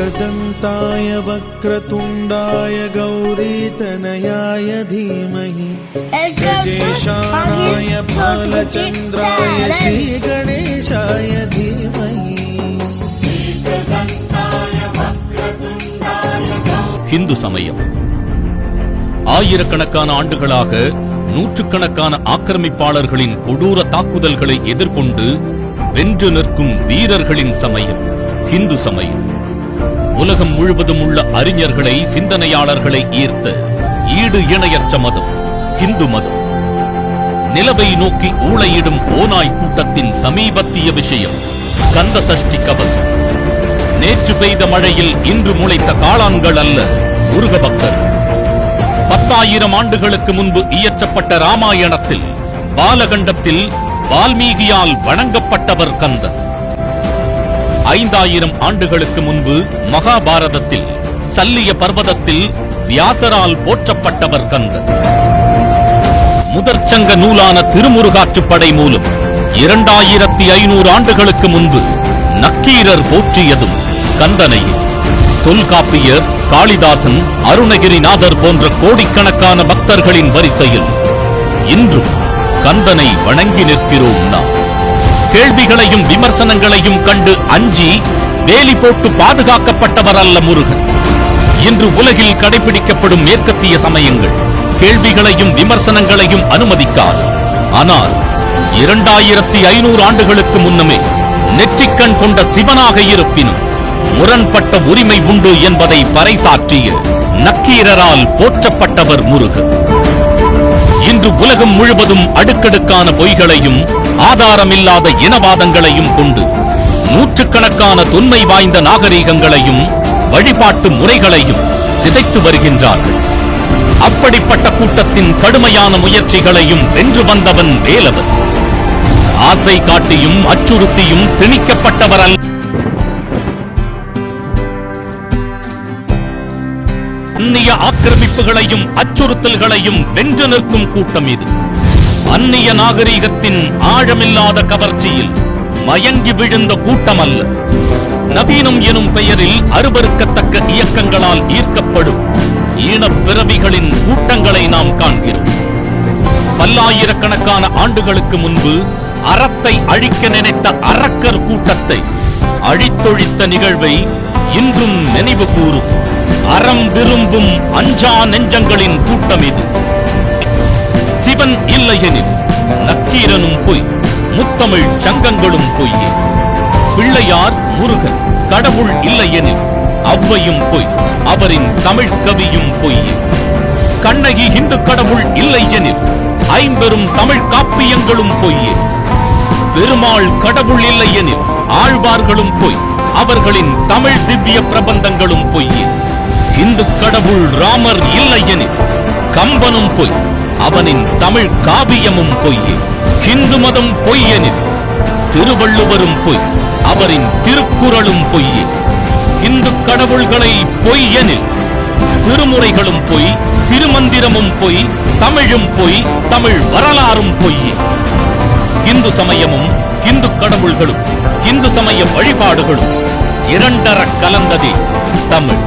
एकदन्ताय वक्रतुण्डाय गौरीतनयाय धीमहि गजेशानाय बालचन्द्राय श्रीगणेशाय धीमहि। ஹிந்து சமயம் ஆயிரக்கணக்கான ஆண்டுகளாக நூற்றுக்கணக்கான ஆக்கிரமிப்பாளர்களின் கொடூர தாக்குதல்களை எதிர்கொண்டு வென்று நிற்கும் வீரர்களின் சமயம் ஹிந்து சமயம். உலகம் முழுவதும் உள்ள அறிஞர்களை, சிந்தனையாளர்களை ஈர்த்த ஈடு இணையற்ற மதம் ஹிந்து மதம். நிலவை நோக்கி ஊளையிடும் ஓநாய் கூட்டத்தின் சமீபத்திய விஷயம் கந்த சஷ்டி கவசம். நேற்று பெய்த மழையில் இன்று முளைத்த காளான்கள் அல்ல முருக பக்தர். 10,000 ஆண்டுகளுக்கு முன்பு இயற்றப்பட்ட ராமாயணத்தில் பாலகண்டத்தில் வால்மீகியால் வணங்கப்பட்டவர் கந்தன். 5,000 ஆண்டுகளுக்கு முன்பு மகாபாரதத்தில் சல்லிய பர்வதத்தில் வியாசரால் போற்றப்பட்டவர் கந்தன். முதற்சங்க நூலான திருமுருகாற்றுப்படை மூலம் 2500 ஆண்டுகளுக்கு முன்பு நக்கீரர் போற்றியதும் கந்தனையே. தொல்காப்பியர், காளிதாசன், அருணகிரிநாதர் போன்ற கோடிக்கணக்கான பக்தர்களின் வரிசையில் இன்றும் கந்தனை வணங்கி நிற்கிறோம் நாம். கேள்விகளையும் விமர்சனங்களையும் கண்டு அஞ்சி வேலி போட்டு பாதுகாக்கப்பட்டவர் அல்ல முருகன். இன்று உலகில் கடைபிடிக்கப்படும் மேற்கத்திய சமயங்கள் கேள்விகளையும் விமர்சனங்களையும் அனுமதிக்காது. ஆனால் 2500 ஆண்டுகளுக்கு முன்னமே நெற்றிக்கண் கொண்ட சிவனாக இருப்பினும் முரண்பட்ட உரிமை உண்டு என்பதை பறைசாற்றிய நக்கீரரால் போற்றப்பட்டவர் முருகன். இன்று உலகம் முழுவதும் அடுக்கடுக்கான பொய்களையும் ஆதாரமில்லாத இனவாதங்களையும் கொண்டு நூற்றுக்கணக்கான தொன்மை வாய்ந்த நாகரீகங்களையும் வழிபாட்டு முறைகளையும் சிதைத்து வருகின்றார்கள். அப்படிப்பட்ட கூட்டத்தின் கடுமையான முயற்சிகளையும் வென்று வந்தவன் வேலவன். ஆசை காட்டியும் அச்சுறுத்தியும் திணிக்கப்பட்டவர் அல்ல. அந்நிய ஆக்கிரமிப்புகளையும் அச்சுறுத்தல்களையும் வென்று நிற்கும் கூட்டம் இது. அந்நிய நாகரீகத்தின் ஆழமில்லாத கவர்ச்சியில் மயங்கி விழுந்த கூட்டம் அல்ல. நவீனம் எனும் பெயரில் அருவருக்கத்தக்க இயக்கங்களால் ஈர்க்கப்படும் ஈனப்பிறவிகளின் கூட்டங்களை நாம் காண்கிறோம். பல்லாயிரக்கணக்கான ஆண்டுகளுக்கு முன்பு அறத்தை அழிக்க நினைத்த அரக்கர் கூட்டத்தை அழித்தொழித்த நிகழ்வை இன்றும் நினைவு கூறும் அறம் விரும்பும் அஞ்சா நெஞ்சங்களின் கூட்டம் இது. சிவன் இல்லையெனில் நக்கீரனும் பொய், முத்தமிழ் சங்கங்களும் பொய்யே. பிள்ளையார், முருகன், கடவுள் இல்லையெனில் அவ்வையும் பொய், அவரின் தமிழ் கவியும் பொய்யே. கண்ணகி இந்து கடவுள் இல்லை எனில் ஐம்பெரும் தமிழ் காப்பியங்களும் பொய்யே. பெருமாள் கடவுள் இல்லை எனில் ஆழ்வார்களும் பொய், அவர்களின் தமிழ் திவ்ய பிரபந்தங்களும் பொய்யே. இந்து கடவுள் ராமர் இல்லை எனில் கம்பனும் பொய், அவனின் தமிழ் காவியமும் பொய்யே. ஹிந்து மதம் பொய் எனில் திருவள்ளுவரும் பொய், அவரின் திருக்குறளும் பொய்யே. இந்து கடவுள்களை பொய் எனில் திருமுறைகளும் பொய், திருமந்திரமும் பொய், தமிழும் பொய், தமிழ் வரலாறும் பொய்யே. இந்து சமயமும் இந்து கடவுள்களும் இந்து சமய வழிபாடுகளும் இரண்டர கலந்ததே தமிழ்.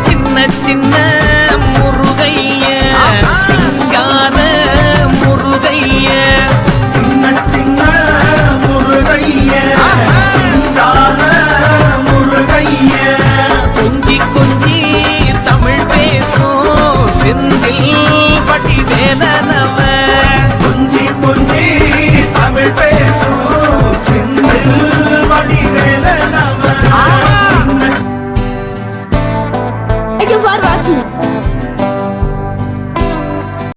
சின்ன சின்ன முருகைய சிங்கார முருகைய, சின்ன சின்ன முருகைய சிங்கார முருகைய, கொஞ்சி கொஞ்சி தமிழ் பேசும் செந்தில் வடிவே